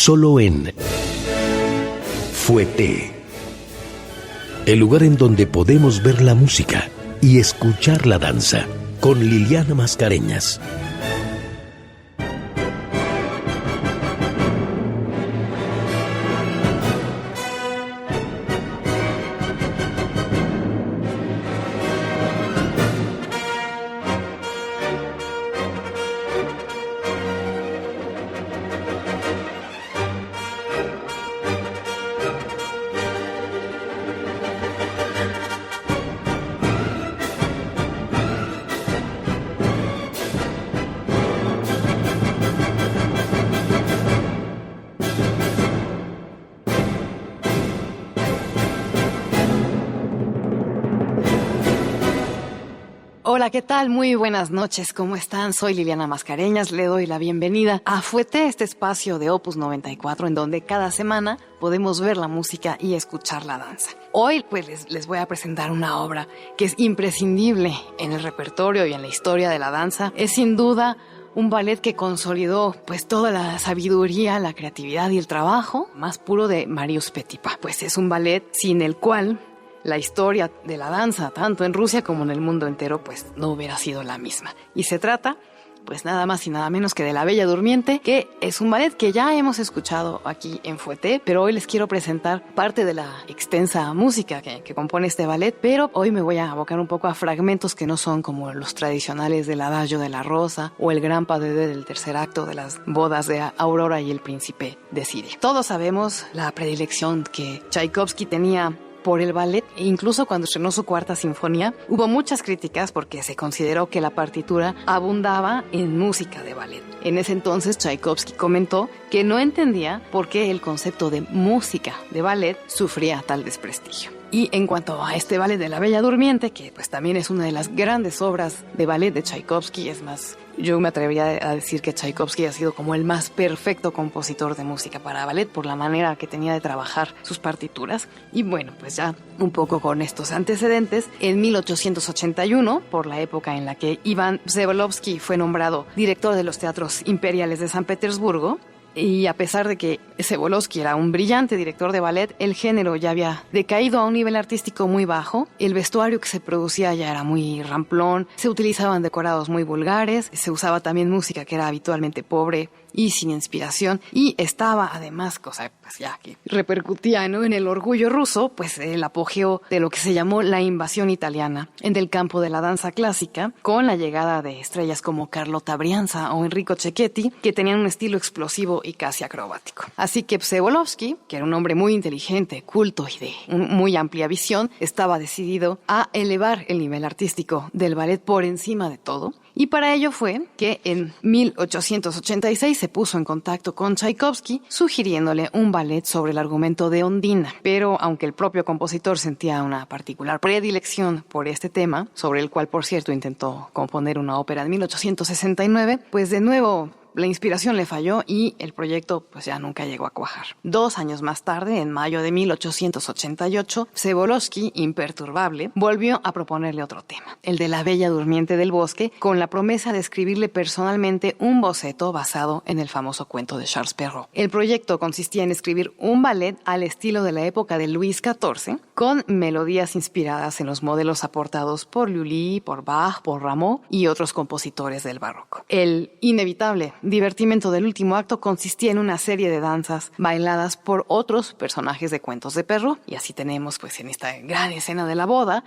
solo en Fouetté, el lugar en donde podemos ver la música y escuchar la danza, con Liliana Mascareñas. Hola, ¿qué tal? Muy buenas noches, ¿cómo están? Soy Liliana Mascareñas, le doy la bienvenida a Fouetté, este espacio de Opus 94, en donde cada semana podemos ver la música y escuchar la danza. Hoy pues les voy a presentar una obra que es imprescindible en el repertorio y en la historia de la danza. Es sin duda un ballet que consolidó pues toda la sabiduría, la creatividad y el trabajo más puro de Marius Petipa. Pues es un ballet sin el cual la historia de la danza, tanto en Rusia como en el mundo entero, pues no hubiera sido la misma. Y se trata, pues nada más y nada menos que de La Bella Durmiente, que es un ballet que ya hemos escuchado aquí en Fouetté, pero hoy les quiero presentar parte de la extensa música que compone este ballet, pero hoy me voy a abocar un poco a fragmentos que no son como los tradicionales del Adagio de la Rosa o el gran pas de deux del tercer acto de las bodas de Aurora y el príncipe decide. Todos sabemos la predilección que Tchaikovsky tenía por el ballet, e incluso cuando estrenó su cuarta sinfonía, hubo muchas críticas porque se consideró que la partitura abundaba en música de ballet. En ese entonces, Tchaikovsky comentó que no entendía por qué el concepto de música de ballet sufría tal desprestigio. Y en cuanto a este ballet de La Bella Durmiente, que pues también es una de las grandes obras de ballet de Tchaikovsky, es más, yo me atrevería a decir que Tchaikovsky ha sido como el más perfecto compositor de música para ballet por la manera que tenía de trabajar sus partituras. Y bueno, pues ya un poco con estos antecedentes, en 1881, por la época en la que Iván Przewalowski fue nombrado director de los teatros imperiales de San Petersburgo, y a pesar de que Przewalowski era un brillante director de ballet, el género ya había decaído a un nivel artístico muy bajo, el vestuario que se producía ya era muy ramplón, se utilizaban decorados muy vulgares, se usaba también música que era habitualmente pobre y sin inspiración, y estaba además, cosa pues ya que repercutía, ¿no?, en el orgullo ruso, pues el apogeo de lo que se llamó la invasión italiana en el campo de la danza clásica, con la llegada de estrellas como Carlotta Brianza o Enrico Cecchetti, que tenían un estilo explosivo y casi acrobático. Así que Przewalowski, que era un hombre muy inteligente, culto y de muy amplia visión, estaba decidido a elevar el nivel artístico del ballet por encima de todo, y para ello fue que en 1886 se puso en contacto con Tchaikovsky, sugiriéndole un ballet sobre el argumento de Ondina. Pero aunque el propio compositor sentía una particular predilección por este tema, sobre el cual por cierto intentó componer una ópera en 1869, pues de nuevo la inspiración le falló y el proyecto pues ya nunca llegó a cuajar. 2 años más tarde, en mayo de 1888, Przewalowski, imperturbable, volvió a proponerle otro tema, el de La Bella Durmiente del Bosque, con la promesa de escribirle personalmente un boceto basado en el famoso cuento de Charles Perrault. El proyecto consistía en escribir un ballet al estilo de la época de Luis XIV, con melodías inspiradas en los modelos aportados por Lully, por Bach, por Rameau y otros compositores del barroco. El inevitable divertimento del último acto consistía en una serie de danzas bailadas por otros personajes de cuentos de Perrault, y así tenemos pues en esta gran escena de la boda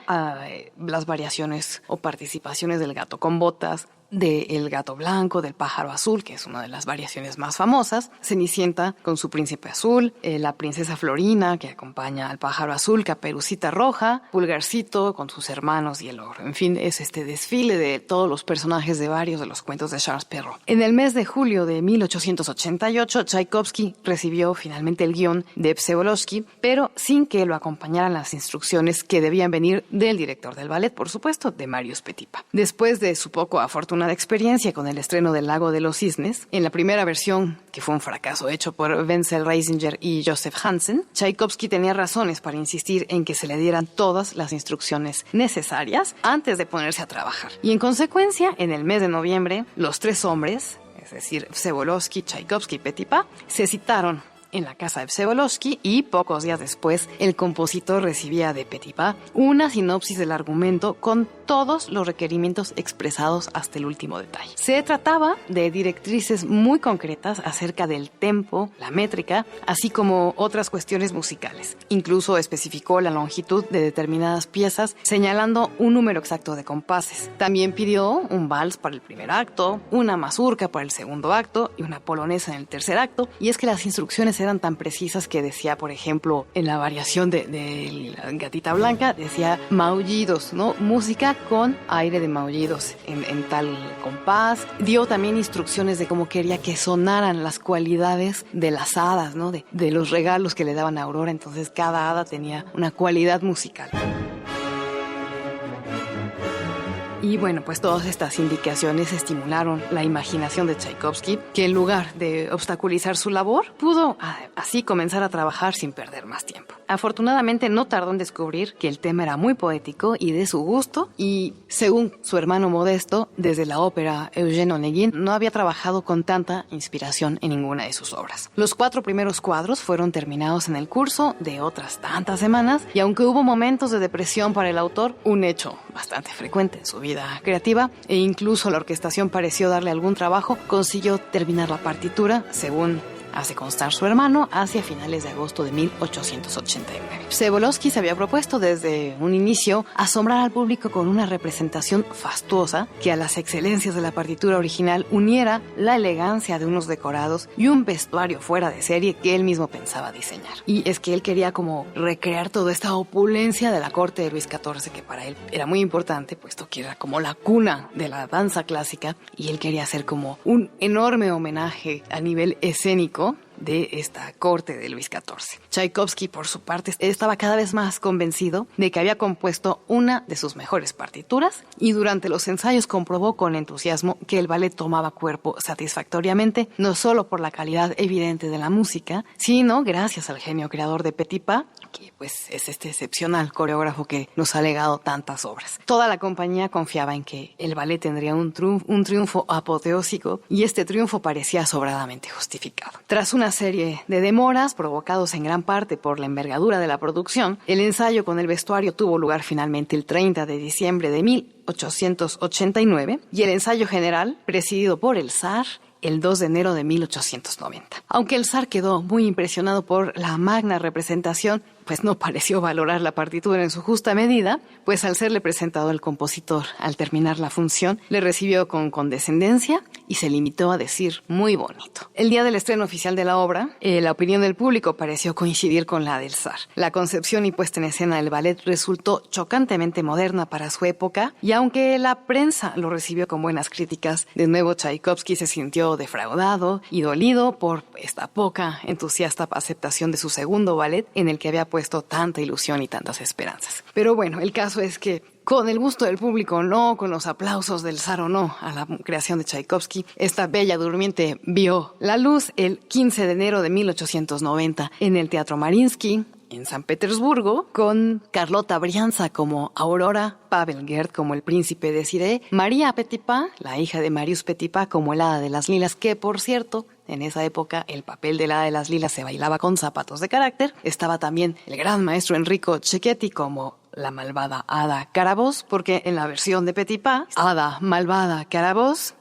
las variaciones o participaciones del gato con botas, del gato blanco, del pájaro azul, que es una de las variaciones más famosas, Cenicienta con su príncipe azul, la princesa Florina, que acompaña al pájaro azul, Caperucita Roja, Pulgarcito con sus hermanos y el ogro. En fin, es este desfile de todos los personajes de varios de los cuentos de Charles Perrault. En el mes de julio de 1888, Tchaikovsky recibió finalmente el guión de Przewalowski, pero sin que lo acompañaran las instrucciones que debían venir del director del ballet, por supuesto, de Marius Petipa. Después de su poco afortunada experiencia con el estreno del Lago de los Cisnes, en la primera versión, que fue un fracaso hecho por Wenzel Reisinger y Joseph Hansen, Tchaikovsky tenía razones para insistir en que se le dieran todas las instrucciones necesarias antes de ponerse a trabajar. Y en consecuencia, en el mes de noviembre, los tres hombres, es decir, Przewalowski, Tchaikovsky y Petipa, se citaron en la casa de Przewalski y pocos días después el compositor recibía de Petipa una sinopsis del argumento con todos los requerimientos expresados hasta el último detalle. Se trataba de directrices muy concretas acerca del tempo, la métrica, así como otras cuestiones musicales. Incluso especificó la longitud de determinadas piezas, señalando un número exacto de compases. También pidió un vals para el primer acto, una mazurca para el segundo acto y una polonesa en el tercer acto. Y es que las instrucciones eran tan precisas que decía, por ejemplo, en la variación de la Gatita Blanca, decía maullidos, ¿no? Música con aire de maullidos en tal compás. Dio también instrucciones de cómo quería que sonaran las cualidades de las hadas, ¿no? De los regalos que le daban a Aurora. Entonces cada hada tenía una cualidad musical. Y bueno, pues todas estas indicaciones estimularon la imaginación de Tchaikovsky, que en lugar de obstaculizar su labor, pudo así comenzar a trabajar sin perder más tiempo. Afortunadamente no tardó en descubrir que el tema era muy poético y de su gusto, y según su hermano Modesto, desde la ópera Eugène Onegin no había trabajado con tanta inspiración en ninguna de sus obras. Los 4 primeros cuadros fueron terminados en el curso de otras tantas semanas, y aunque hubo momentos de depresión para el autor, un hecho bastante frecuente en su vida creativa, e incluso la orquestación pareció darle algún trabajo, consiguió terminar la partitura, según hace constar su hermano, hacia finales de agosto de 1889. Przewalski se había propuesto desde un inicio asombrar al público con una representación fastuosa que a las excelencias de la partitura original uniera la elegancia de unos decorados y un vestuario fuera de serie que él mismo pensaba diseñar. Y es que él quería como recrear toda esta opulencia de la corte de Luis XIV, que para él era muy importante, puesto que era como la cuna de la danza clásica, y él quería hacer como un enorme homenaje a nivel escénico de esta corte de Luis XIV. Tchaikovsky, por su parte, estaba cada vez más convencido de que había compuesto una de sus mejores partituras, y durante los ensayos comprobó con entusiasmo que el ballet tomaba cuerpo satisfactoriamente, no solo por la calidad evidente de la música, sino gracias al genio creador de Petipa, que pues es este excepcional coreógrafo que nos ha legado tantas obras. Toda la compañía confiaba en que el ballet tendría un triunfo apoteósico, y este triunfo parecía sobradamente justificado. Tras una serie de demoras provocados en gran parte por la envergadura de la producción, el ensayo con el vestuario tuvo lugar finalmente el 30 de diciembre de 1889 y el ensayo general, presidido por el zar, el 2 de enero de 1890. Aunque el zar quedó muy impresionado por la magna representación, pues no pareció valorar la partitura en su justa medida, pues al serle presentado el compositor al terminar la función, le recibió con condescendencia y se limitó a decir muy bonito. El día del estreno oficial de la obra, la opinión del público pareció coincidir con la del zar. La concepción y puesta en escena del ballet resultó chocantemente moderna para su época, y aunque la prensa lo recibió con buenas críticas, de nuevo Tchaikovsky se sintió defraudado y dolido por esta poca entusiasta aceptación de su segundo ballet, en el que había puesto tanta ilusión y tantas esperanzas. Pero bueno, el caso es que con el gusto del público o no, con los aplausos del zar o no a la creación de Tchaikovsky, esta Bella Durmiente vio la luz el 15 de enero de 1890 en el Teatro Mariinsky, en San Petersburgo, con Carlota Brianza como Aurora, Pavel Gert como el príncipe Desiree, María Petipa, la hija de Marius Petipa, como el hada de las lilas, que por cierto, en esa época el papel del hada de las lilas se bailaba con zapatos de carácter. Estaba también el gran maestro Enrico Cecchetti como la malvada hada Carabosse, porque en la versión de Petipa, hada malvada Carabosse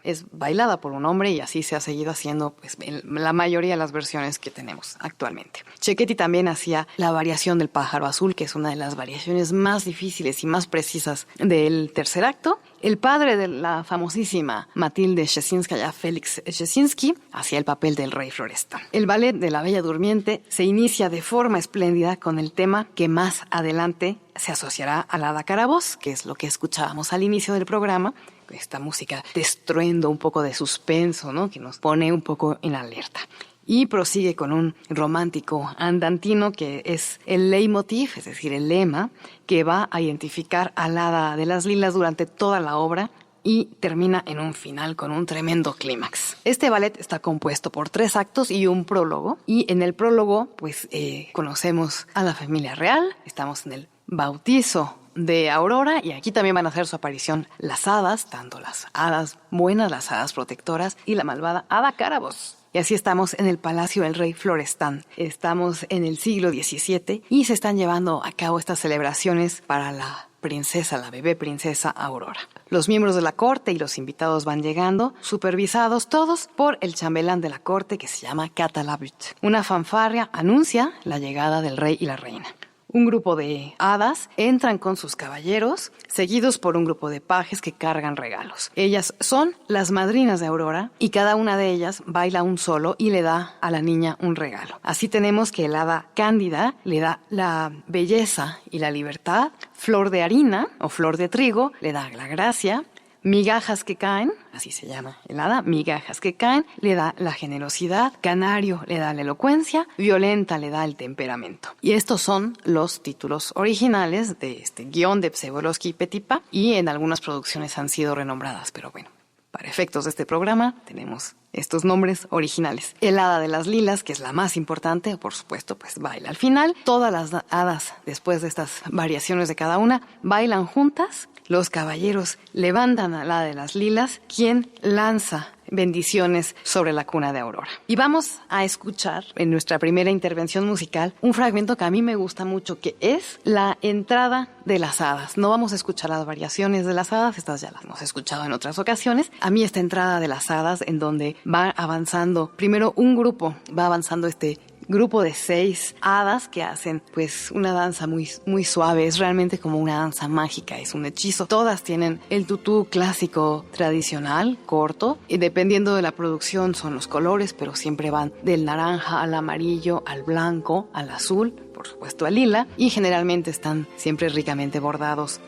es bailada por un hombre, y así se ha seguido haciendo pues, en la mayoría de las versiones que tenemos actualmente. Cecchetti también hacía la variación del pájaro azul, que es una de las variaciones más difíciles y más precisas del tercer acto. El padre de la famosísima Matilde Szczecinskaya, Félix Szczecinski, hacía el papel del rey Florestan. El ballet de la Bella Durmiente se inicia de forma espléndida con el tema que más adelante se asociará a la hada Carabosse, que es lo que escuchábamos al inicio del programa, esta música de estruendo, un poco de suspenso, ¿no?, que nos pone un poco en alerta. Y prosigue con un romántico andantino que es el leitmotiv, es decir, el lema, que va a identificar al hada de las lilas durante toda la obra, y termina en un final con un tremendo clímax. Este ballet está compuesto por 3 actos y un prólogo, y en el prólogo pues conocemos a la familia real, estamos en el bautizo de Aurora, y aquí también van a hacer su aparición las hadas, tanto las hadas buenas, las hadas protectoras, y la malvada hada Carabosse. Y así estamos en el Palacio del Rey Florestan. Estamos en el siglo XVII y se están llevando a cabo estas celebraciones para la princesa, la bebé princesa Aurora. Los miembros de la corte y los invitados van llegando, supervisados todos por el chambelán de la corte que se llama Catalabut. Una fanfarria anuncia la llegada del rey y la reina. Un grupo de hadas entran con sus caballeros, seguidos por un grupo de pajes que cargan regalos. Ellas son las madrinas de Aurora y cada una de ellas baila un solo y le da a la niña un regalo. Así tenemos que el hada Cándida le da la belleza y la libertad, Flor de harina o flor de trigo le da la gracia, Migajas que caen, así se llama el hada, migajas que caen, le da la generosidad, Canario le da la elocuencia, Violenta le da el temperamento. Y estos son los títulos originales de este guión de Przebolovsky y Petipa, y en algunas producciones han sido renombradas, pero bueno, para efectos de este programa tenemos estos nombres originales. El hada de las lilas, que es la más importante, por supuesto, pues baila al final. Todas las hadas, después de estas variaciones de cada una, bailan juntas. Los caballeros levantan al hada de las lilas, quien lanza bendiciones sobre la cuna de Aurora. Y vamos a escuchar en nuestra primera intervención musical un fragmento que a mí me gusta mucho, que es la entrada de las hadas. No vamos a escuchar las variaciones de las hadas, estas ya las hemos escuchado en otras ocasiones. A mí esta entrada de las hadas, en donde va avanzando, primero un grupo, va avanzando este grupo de 6 hadas que hacen pues una danza muy, muy suave, es realmente como una danza mágica, es un hechizo. Todas tienen el tutú clásico tradicional, corto, y dependiendo de la producción son los colores, pero siempre van del naranja al amarillo, al blanco, al azul, por supuesto al lila, y generalmente están siempre ricamente bordados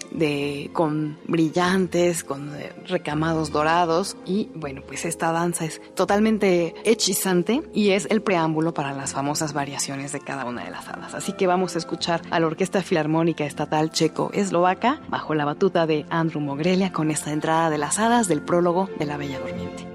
con brillantes, con recamados dorados, y bueno, pues esta danza es totalmente hechizante y es el preámbulo para las famosas variaciones de cada una de las hadas. Así que vamos a escuchar a la Orquesta Filarmónica Estatal Checo-Eslovaca bajo la batuta de Andrew Mogrelia con esta entrada de las hadas del prólogo de La Bella Durmiente.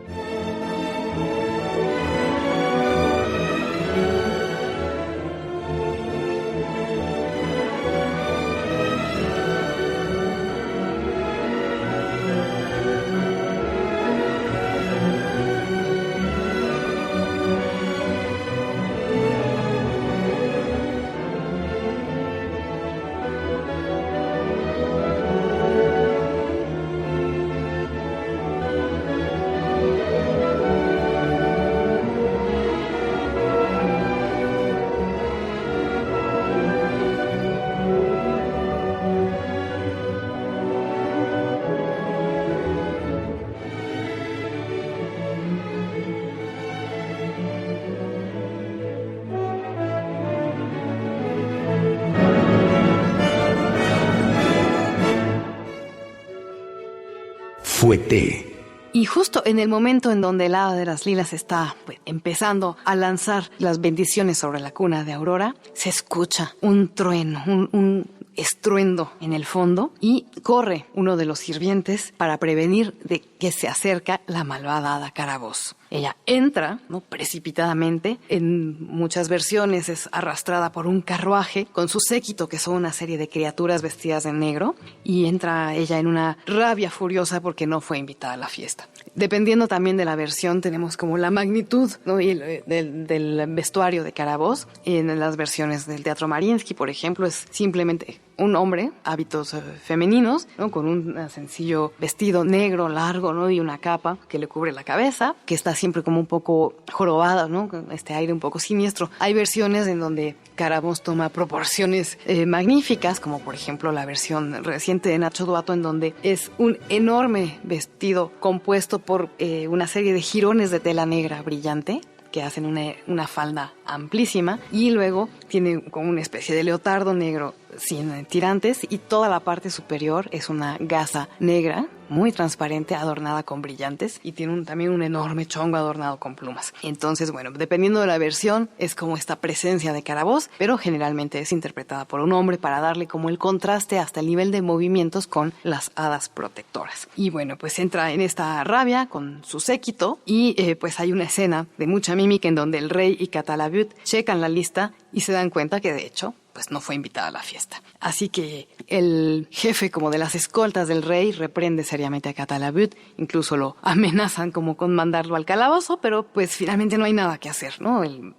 Fouetté. Y justo en el momento en donde el hada de las lilas está empezando a lanzar las bendiciones sobre la cuna de Aurora, se escucha un trueno, un estruendo en el fondo, y corre uno de los sirvientes para prevenir de que se acerca la malvada hada Caraboz. Ella entra, ¿no?, precipitadamente. En muchas versiones es arrastrada por un carruaje con su séquito, que son una serie de criaturas vestidas de negro, y entra ella en una rabia furiosa porque no fue invitada a la fiesta. Dependiendo también de la versión, tenemos como la magnitud, ¿no?, y del vestuario de Caraboz. En las versiones del Teatro Mariinsky, por ejemplo, es simplemente un hombre, hábitos femeninos, ¿no?, con un sencillo vestido negro largo, ¿no?, y una capa que le cubre la cabeza, que está siempre como un poco jorobada, ¿no?, con este aire un poco siniestro. Hay versiones en donde Caraboz toma proporciones magníficas, como por ejemplo la versión reciente de Nacho Duato, en donde es un enorme vestido compuesto por una serie de jirones de tela negra brillante que hacen una falda amplísima, y luego tiene como una especie de leotardo negro sin tirantes, y toda la parte superior es una gasa negra muy transparente adornada con brillantes, y tiene también un enorme chongo adornado con plumas. Entonces, bueno, dependiendo de la versión es como esta presencia de Caraboz, pero generalmente es interpretada por un hombre para darle como el contraste hasta el nivel de movimientos con las hadas protectoras. Y bueno, pues entra en esta rabia con su séquito, y pues hay una escena de mucha mímica en donde el rey y Catalabut checan la lista y se dan cuenta que de hecho pues no fue invitada a la fiesta. Así que el jefe como de las escoltas del rey reprende seriamente a Catalabut, incluso lo amenazan como con mandarlo al calabozo, pero pues finalmente no hay nada que hacer, ¿no? El